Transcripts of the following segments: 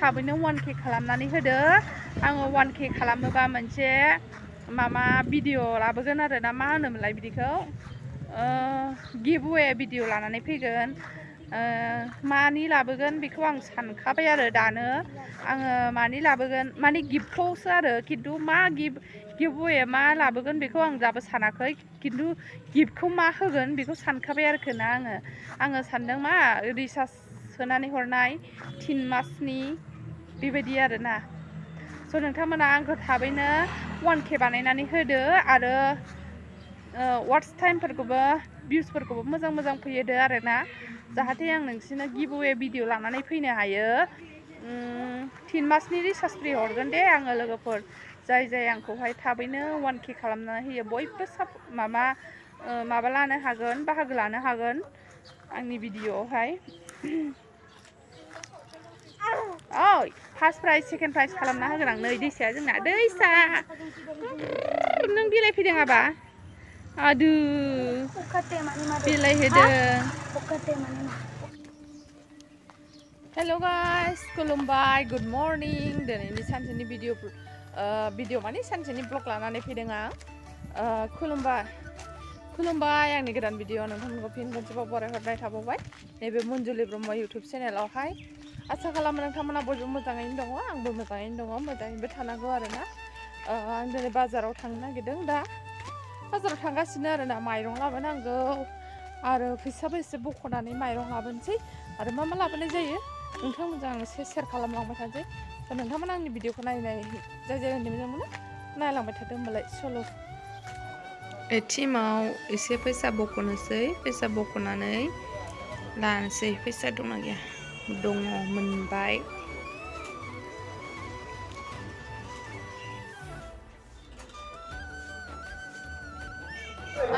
थाबैनो 1K खालामनानै होदो आङो 1K खालामोबा मोनसे मामा भिडिअ लाबोगोन आरो ना मा होनोमोनलाय बिदिखौ गिभवे भिडिअ लानानै फैगोन मानि लाबोगोन बेखौ आं सानखाबाय आरो दानो आङो मानि लाबोगोन माने गिफ्टखौसो आरो खिन्थु मा गिभवे मा लाबोगोन बेखौ आं दाबो सानाखै खिन्थु गिफ्टखौ मा होगोन बेखौ सानखाबाय आरोखि ना आङो सानदों मा रिसार्ज सोनानै हरनाय 3 मासनि बेबायदि आरोना स' नोंथांमोना आंखौ थाबैनो 1K बानायनानै होदो आरो वाट्स टाइमफोरखौबो भिउसफोरखौबो मोजां फैयोदो आरोना जाहाथे आं नोंसिनो गिभवे भिडिअ लानानै फैनो हायो 3 मासनि रिसार्ज फ्रि हरगोन दे आङो लोगोफोर जाय आंखौहाय थाबैनो 1K खालामनानै होयो बयबो माबा लानो हागोन बाहागो लानो हागोन आंनि भिडिअआवहाय ओइ फार्स्ट प्राइज सेकेन्ड प्राइज खालामना होगोन आं नै दैसाया जोंना दैसा नों बिलाइ फैदों आबा आदु बिलाइ होदों हेल' गाइस खुलुमबाय गुड मर्निं दिनैनि सानसेनि भिडिअ माने सानसेनि ब्लग लानानै फैदों आं खुलुमबाय आंनि गोदान भिडिअ नोंथांमोनखौ फिन खनसेबाव बरायहरनाय थाबावबाय नैबे मन्जुलि ब्रह्म इउटुब चेनेलावहाय आसा खालामो नोंथांमोना बयबो मोजाङैनो दङ आंबो मोजाङैनो दङ मोजाङैबो थानांगौ आरोना आं दिनै बाजाराव थांनो नागिरदों दा बाजाराव थांगासिनो आरोना माइरं लाबोनांगौ आरो फैसाबो एसे बख'नानै माइरं लाबोनोसै आरो मा लाबोनाय जायो नोंथांमोनजों आं एसे शेयार खालामलांबाय थानोसै नोंथांमोना आंनि भिडिअखौ नायनाय जाय मोजां मोनो नायलांबाय थादो होमबालाय सल' एटिएमआव एसे फैसा बख'नोसै फैसा बख'नानै लानोसै फैसा दंना गैया दङ मोनबाय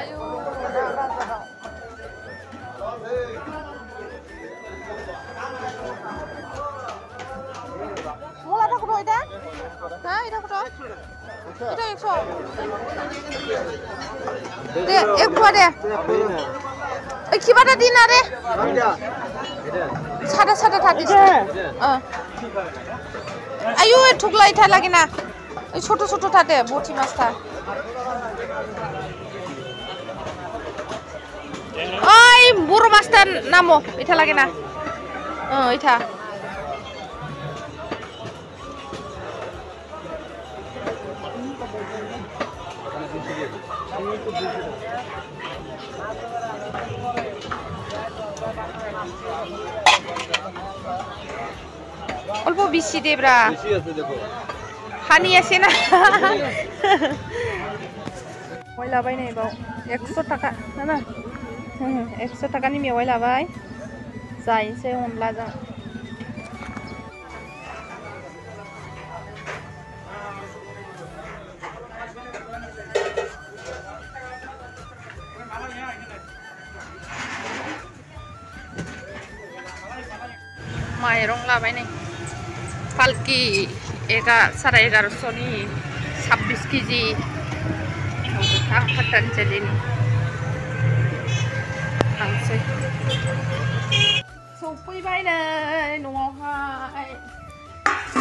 आयु मुला dah kudo ida? Hah, ida kudo? Ida 100. Deh, 100 deh. Gimana dina deh? Sada tadi. Ayo, thukla ita lagi na. Choto tadi, boti masta. Oi, buru masta namo, ita lagi na. Ita. অল্প বেশি দে bra হানি আছে না মেওয়াই লাবাই নাই বাও 100 টাকা না 100 টাকাनि मेवाइ लाबाय जायनोसै अनलाजों माइरं लाबाय नै पालकी 1150 26 केजि पतंजलिनि थांसै सफैबाय नै न'आवहाय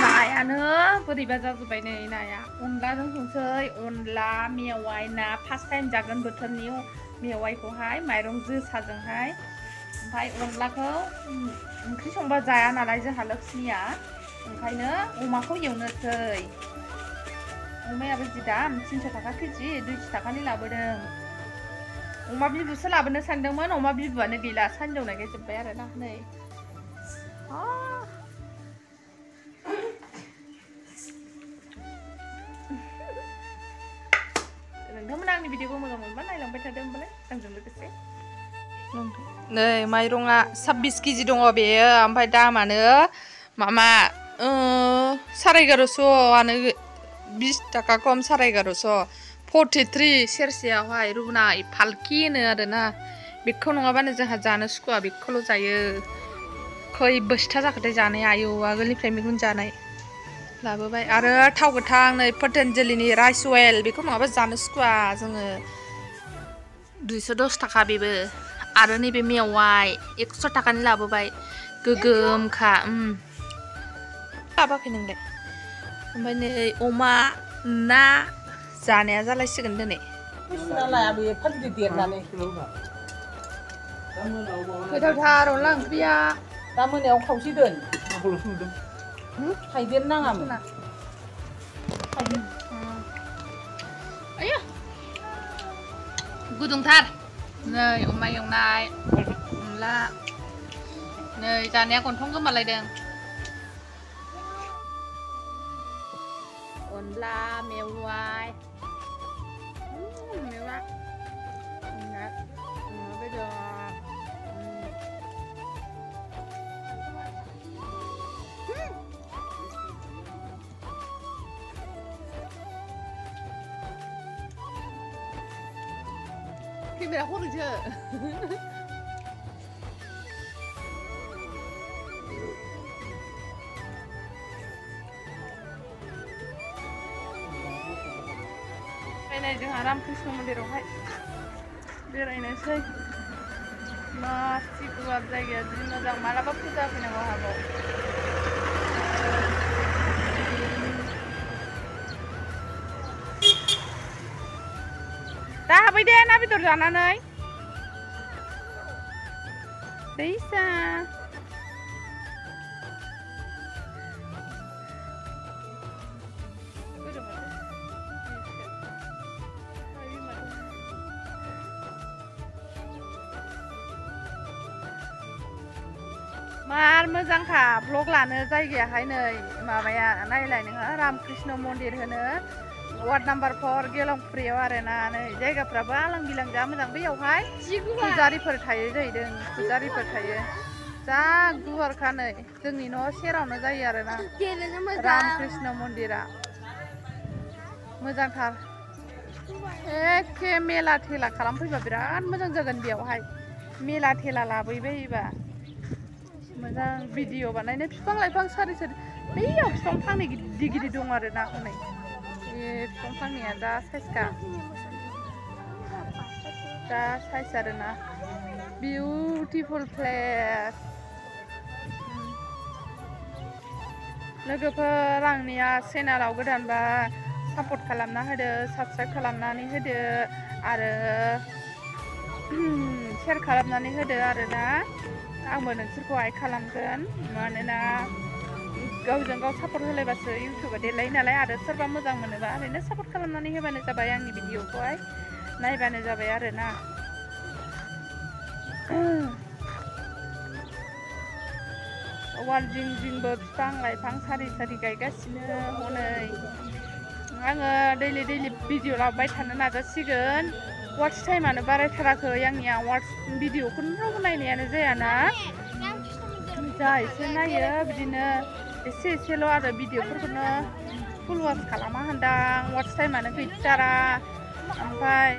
नायानो बोरैबा जाजोब्बाय नै नाया अनलाजों संसै अनला मेवाइ ना फार्स्ट टाइम जागोन बोथोरनि मेवाइखौहाय माइरं जोसाजोंहाय ओमफ्राय अनलाखौ ओंख्रि संबा जाया नालाय जोंहा लक्ष्मिया ओंखायनो अमाखौ एवनोसै अमायाबो जि दाम 300 टाका केजि 200 टाकानि लाबोदों अमा बिबुसो लाबोनो सानदोंमोन अमा बिबुआनो गैला सानजौनाय जोब्बाय आरो ना नै नोंथांमोना आंनि भिडिअखौ मोजां मोनबा नायलांबाय थादो होमबालाय आंजों लोगोसे नै माइरंआ 26 केजि दङ बेयो ओमफ्राय दामानो मामा 1150आनो 20 टाका खम 1150 43 सेरसेयावहाय रुनाय पालकी होनो आरोना बेखौ नङाबानो जोंहा जानो सुखुवा बेखौल' जायो खै बोसथा जाखोथाय जानाय आयौ आगोलनिफ्राय मैगं जानाय लाबोबाय आरो थाव गोथां नै पतंजलिनि राइस अइल बेखौ नङाबा जानो सुखुवा जोङो 210 टाका बेबो आरो नैबे मेवाइ 100 टाकानि लाबोबाय गोगोमखा लाबाखै नोंलाय ओमफ्राय नै अमा ना जानाया जालायसिगोन दिनै गोथावथार अनला ओंख्रिया दा मोनायाव खावसे दोन थाइदेर नाङामोन आया गुदुंथार नै अमा एवनाय अनला नै जानाया गन्थं गोमालायदों अनला मेवाइ मेवा अमा बेदर 카메라 호르죠. जोंहा रामकृष्ण मन्दिरावहाय बेरायनोसै मासि गुवार जायगाया जि मोजां मालाबा फुजा फैनांगौ हागौ दा हाबै दे ना बेदर जानानै दैसा मार मोजांखा ब्लग लानो जायगायाहाय नै माबाया नायलाय नोङो रामकृष्ण मन्दिर होनो वार्ड नाम्बार 4 गेलंफ्रियाव आरोना नै जायगाफ्राबो आलां बिलां जा मोजां बैयावहाय फुजारिफोर थायो जाहैदों फुजारिफोर थायो जा गुवारखा नै जोंनि न' सेरावनो जायो आरोना रामकृष्ण मन्दिरा मोजांथार एखे मेला थेला खालामफैबा बिराद मोजां जागोन बेयावहाय मेला थेला लाबोबायोबा मोजां भिडिअ बानायनो बिफां लाइफां सारि सारि बैयाव बिफां फांनै गिदिर गिदिर दं आरोना हनै बिफां फांनैया जा साइजखा जा साइज आरोना बिउटिफुल प्लेस लोगोफोर आंनिया चेनेलाव गोदानबा सापर्ट खालामना होदो साबस्क्राइब खालामनानै होदो आरो शेयार खालामनानै होदो आरोना आंबो नोंसोरखौहाय खालामगोन मानोना गावजों गाव सापर्ट होलायबासो इउटुबा देरलायो नालाय आरो सोरबा मोजां मोनोबा ओरैनो सापर्ट खालामनानै होबानो जाबाय आंनि भिडिअखौहाय नायबानो जाबाय आरोना वाल जिं जिंबो बिफां लाइफां सारि सारि गायगासिनो हनै आङो दैलि भिडिअ लाबोबाय थानो नाजासिगोन वाट्स टाइमानो बारायथाराखै आंनिया वाट्स भिडिअखौनो रावबो नायनायानो जायाना जा एसे नायो बिदिनो एसे एसेल' आरो भिडिअफोरखौनो फुल वाच खालामा होनदां वाट्स टाइमानो गैथारा ओमफ्राय